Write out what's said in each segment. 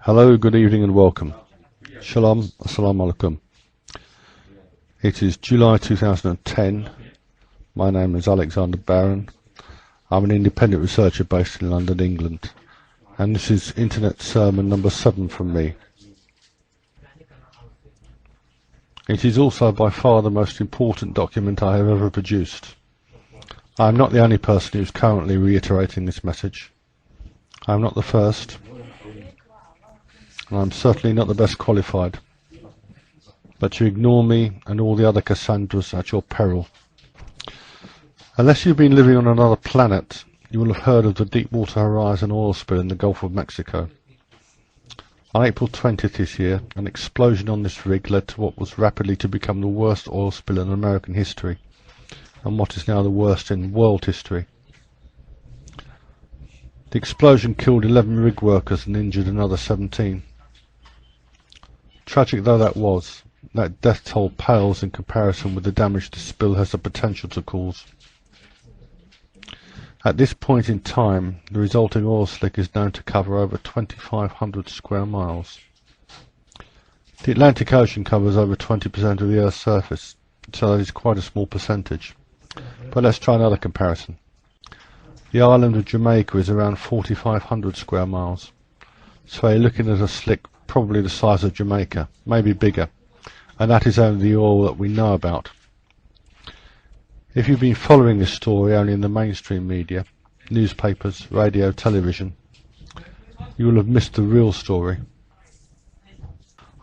Hello, good evening and welcome. Shalom, assalamu alaikum. It is July 2010. My name is Alexander Barron. I'm an independent researcher based in London, England. And this is Internet Sermon number 7 from me. It is also by far the most important document I have ever produced. I am not the only person who is currently reiterating this message. I am not the first. And I'm certainly not the best qualified, but you ignore me and all the other Cassandras at your peril. Unless you've been living on another planet, you will have heard of the Deepwater Horizon oil spill in the Gulf of Mexico. On April 20th this year, an explosion on this rig led to what was rapidly to become the worst oil spill in American history, and what is now the worst in world history. The explosion killed 11 rig workers and injured another 17. Tragic though that was, that death toll pales in comparison with the damage this spill has the potential to cause. At this point in time, the resulting oil slick is known to cover over 2,500 square miles. The Atlantic Ocean covers over 20% of the Earth's surface, so that is quite a small percentage. But let's try another comparison. The island of Jamaica is around 4,500 square miles, so you're looking at a slick probably the size of Jamaica, maybe bigger, and that is only the oil that we know about. If you've been following this story only in the mainstream media, newspapers, radio, television, you will have missed the real story.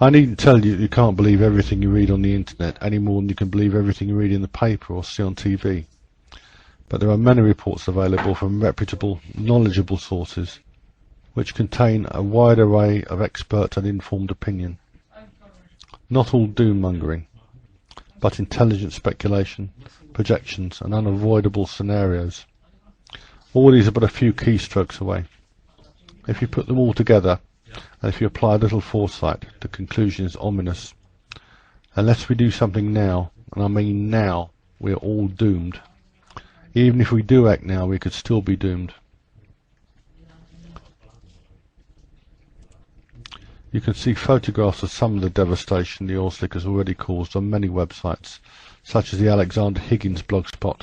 I needn't tell you that you can't believe everything you read on the internet any more than you can believe everything you read in the paper or see on TV. But there are many reports available from reputable, knowledgeable sources which contain a wide array of expert and informed opinion. Not all doom-mongering, but intelligent speculation, projections and unavoidable scenarios. All these are but a few keystrokes away. If you put them all together, and if you apply a little foresight, the conclusion is ominous. Unless we do something now, and I mean now, we are all doomed. Even if we do act now, we could still be doomed. You can see photographs of some of the devastation the oil slick has already caused on many websites, such as the Alexander Higgins blogspot.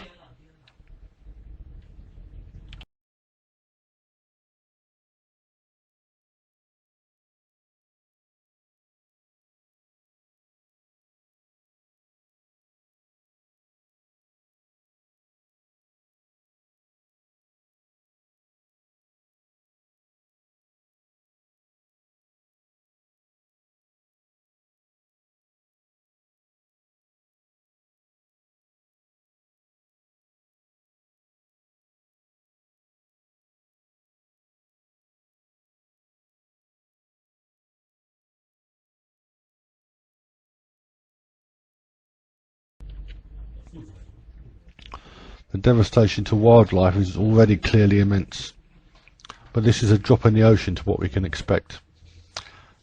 The devastation to wildlife is already clearly immense, but this is a drop in the ocean to what we can expect.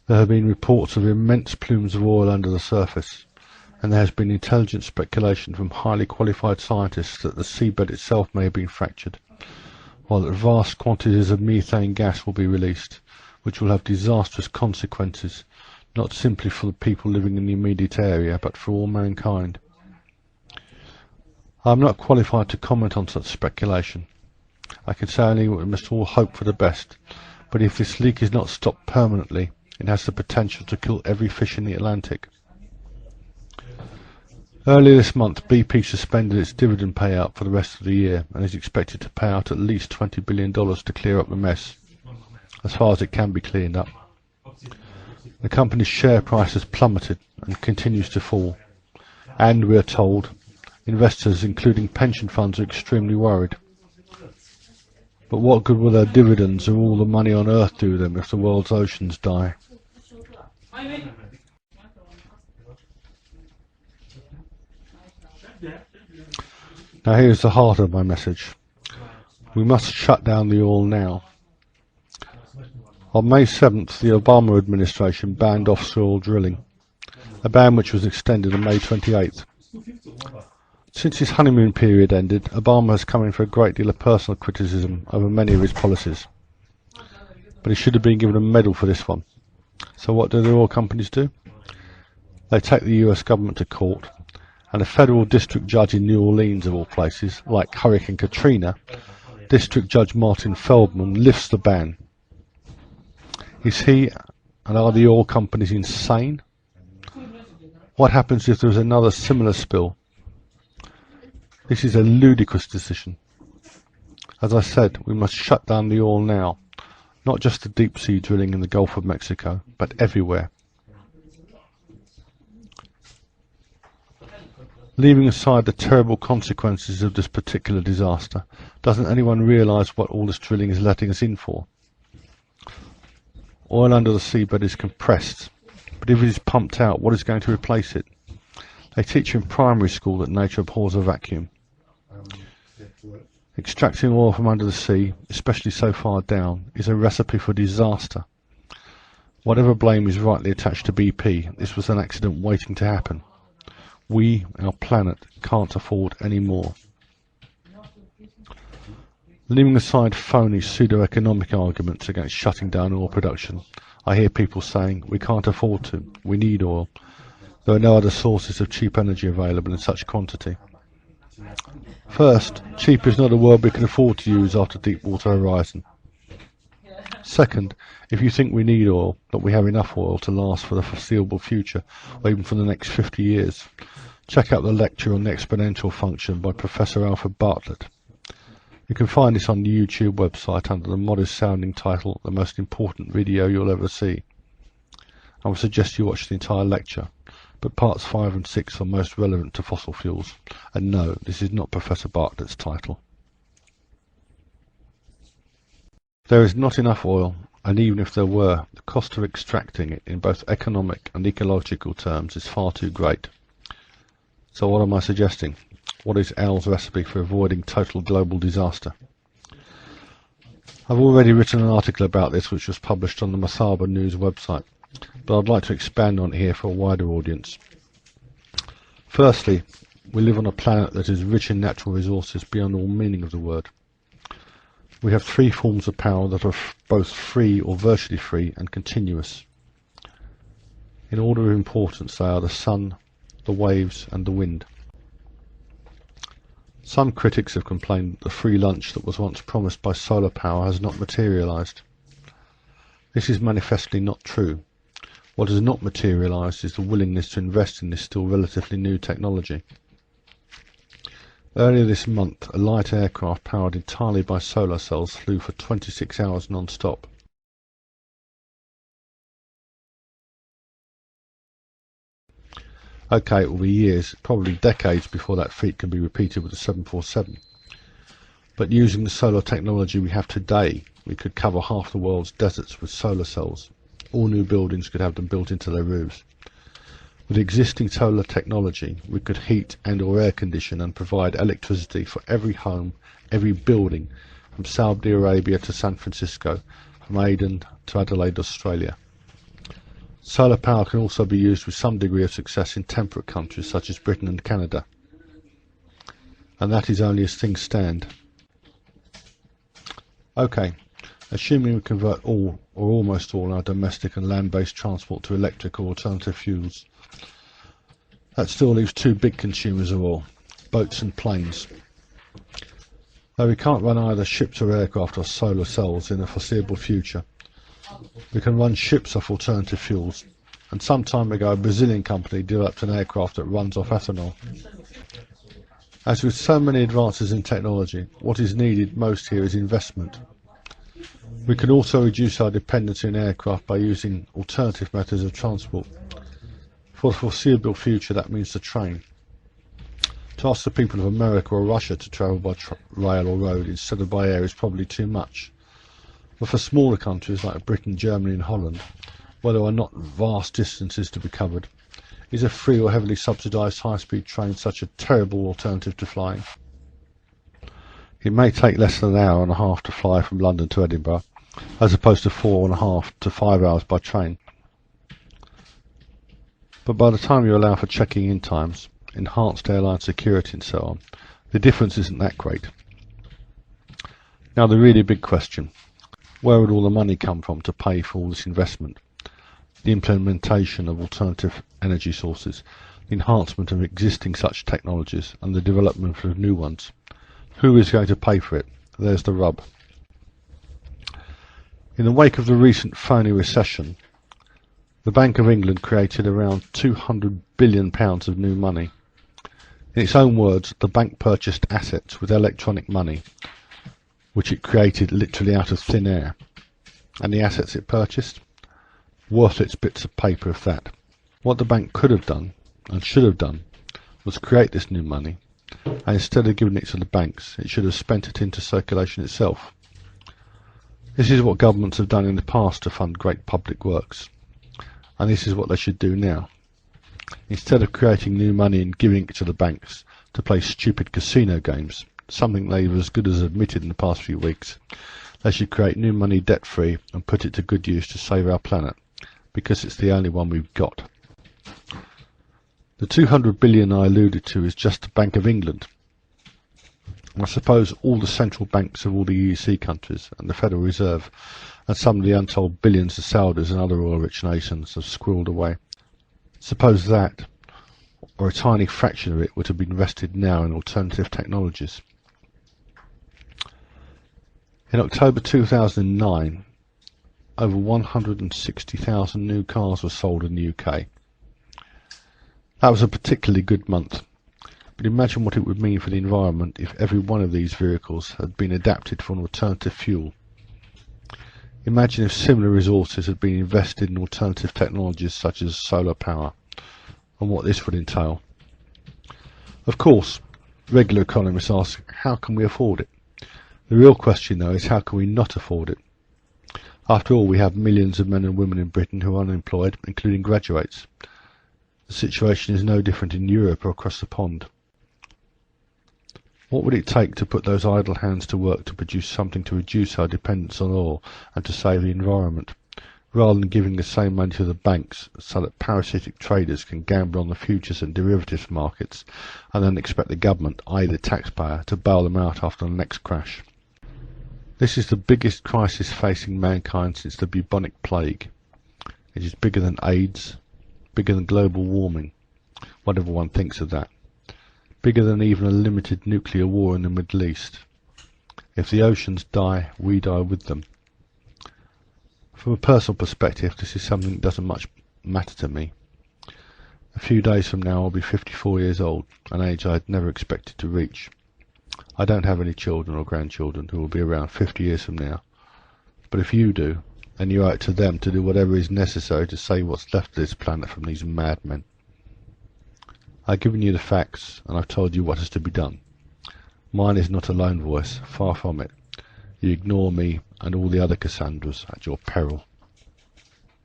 There have been reports of immense plumes of oil under the surface, and there has been intelligent speculation from highly qualified scientists that the seabed itself may have been fractured, while that vast quantities of methane gas will be released, which will have disastrous consequences, not simply for the people living in the immediate area, but for all mankind. I am not qualified to comment on such speculation. I can say only we must all hope for the best, but if this leak is not stopped permanently, it has the potential to kill every fish in the Atlantic. Earlier this month, BP suspended its dividend payout for the rest of the year and is expected to pay out at least $20 billion to clear up the mess, as far as it can be cleaned up. The company's share price has plummeted and continues to fall, and we are told investors, including pension funds, are extremely worried. But what good will their dividends and all the money on earth do them if the world's oceans die? Now here's the heart of my message. We must shut down the oil now. On May 7th, the Obama administration banned offshore oil drilling, a ban which was extended on May 28th. Since his honeymoon period ended, Obama has come in for a great deal of personal criticism over many of his policies. But he should have been given a medal for this one. So what do the oil companies do? They take the US government to court, and a federal district judge in New Orleans, of all places, like Hurricane Katrina, District Judge Martin Feldman, lifts the ban. Is he and are the oil companies insane? What happens if there is another similar spill? This is a ludicrous decision. As I said, we must shut down the oil now, not just the deep sea drilling in the Gulf of Mexico, but everywhere. Leaving aside the terrible consequences of this particular disaster, doesn't anyone realise what all this drilling is letting us in for? Oil under the seabed is compressed, but if it is pumped out, what is going to replace it? They teach in primary school that nature abhors a vacuum. Extracting oil from under the sea, especially so far down, is a recipe for disaster. Whatever blame is rightly attached to BP, this was an accident waiting to happen. We, our planet, can't afford any more. Leaving aside phony pseudo-economic arguments against shutting down oil production, I hear people saying, we can't afford to, we need oil. There are no other sources of cheap energy available in such quantity. First, cheap is not a word we can afford to use after Deepwater Horizon. Second, if you think we need oil, that we have enough oil to last for the foreseeable future, or even for the next 50 years, check out the lecture on the exponential function by Professor Alfred Bartlett. You can find this on the YouTube website under the modest sounding title, The Most Important Video You'll Ever See. I would suggest you watch the entire lecture, but parts 5 and 6 are most relevant to fossil fuels, and no, this is not Professor Bartlett's title. There is not enough oil, and even if there were, the cost of extracting it in both economic and ecological terms is far too great. So what am I suggesting? What is Al's recipe for avoiding total global disaster? I've already written an article about this which was published on the Masaba News website, but I'd like to expand on it here for a wider audience. Firstly, we live on a planet that is rich in natural resources beyond all meaning of the word. We have three forms of power that are both free or virtually free and continuous. In order of importance, they are the sun, the waves and the wind. Some critics have complained that the free lunch that was once promised by solar power has not materialised. This is manifestly not true. What has not materialised is the willingness to invest in this still relatively new technology. Earlier this month, a light aircraft powered entirely by solar cells flew for 26 hours non-stop. Okay, it will be years, probably decades before that feat can be repeated with the 747. But using the solar technology we have today, we could cover half the world's deserts with solar cells. All new buildings could have them built into their roofs. With existing solar technology, we could heat and or air condition and provide electricity for every home, every building, from Saudi Arabia to San Francisco, from Aden to Adelaide, Australia. Solar power can also be used with some degree of success in temperate countries such as Britain and Canada. And that is only as things stand. Okay, assuming we convert all or almost all our domestic and land-based transport to electric or alternative fuels, that still leaves two big consumers of oil, boats and planes. Though we can't run either ships or aircraft off solar cells in the foreseeable future, we can run ships off alternative fuels, and some time ago a Brazilian company developed an aircraft that runs off ethanol. As with so many advances in technology, what is needed most here is investment. We can also reduce our dependency on aircraft by using alternative methods of transport. For the foreseeable future, that means the train. To ask the people of America or Russia to travel by rail or road instead of by air is probably too much. But for smaller countries like Britain, Germany and Holland, where there are not vast distances to be covered, is a free or heavily subsidised high-speed train such a terrible alternative to flying? It may take less than an hour and a half to fly from London to Edinburgh, as opposed to 4.5 to 5 hours by train. But by the time you allow for checking in times, enhanced airline security and so on, the difference isn't that great. Now the really big question: where would all the money come from to pay for all this investment? the implementation of alternative energy sources, the enhancement of existing such technologies, and the development of new ones. Who is going to pay for it? There's the rub. In the wake of the recent phony recession, the Bank of England created around £200 billion of new money. In its own words, the bank purchased assets with electronic money, which it created literally out of thin air. And the assets it purchased? Worthless bits of paper if that. What the bank could have done, and should have done, was create this new money, and instead of giving it to the banks, it should have spent it into circulation itself. This is what governments have done in the past to fund great public works, and this is what they should do now. Instead of creating new money and giving it to the banks to play stupid casino games, something they've as good as admitted in the past few weeks, they should create new money debt-free and put it to good use to save our planet, because it's the only one we've got. The 200 billion I alluded to is just the Bank of England. I suppose all the central banks of all the EEC countries and the Federal Reserve and some of the untold billions of Saudis and other oil-rich nations have squirreled away. Suppose that, or a tiny fraction of it, would have been invested now in alternative technologies. In October 2009, over 160,000 new cars were sold in the UK. That was a particularly good month, but imagine what it would mean for the environment if every one of these vehicles had been adapted for an alternative fuel. Imagine if similar resources had been invested in alternative technologies such as solar power, and what this would entail. Of course, regular economists ask, how can we afford it? The real question, though, is how can we not afford it? After all, we have millions of men and women in Britain who are unemployed, including graduates. The situation is no different in Europe or across the pond. What would it take to put those idle hands to work to produce something to reduce our dependence on oil and to save the environment, rather than giving the same money to the banks so that parasitic traders can gamble on the futures and derivatives markets and then expect the government, i.e. the taxpayer, to bail them out after the next crash? This is the biggest crisis facing mankind since the bubonic plague. It is bigger than AIDS, bigger than global warming, whatever one thinks of that. Bigger than even a limited nuclear war in the Middle East. If the oceans die, we die with them. From a personal perspective, this is something that doesn't much matter to me. A few days from now I'll be 54 years old, an age I had never expected to reach. I don't have any children or grandchildren who will be around 50 years from now. But if you do, then you owe it to them to do whatever is necessary to save what's left of this planet from these madmen. I've given you the facts, and I've told you what is to be done. Mine is not a lone voice, far from it. You ignore me and all the other Cassandras at your peril.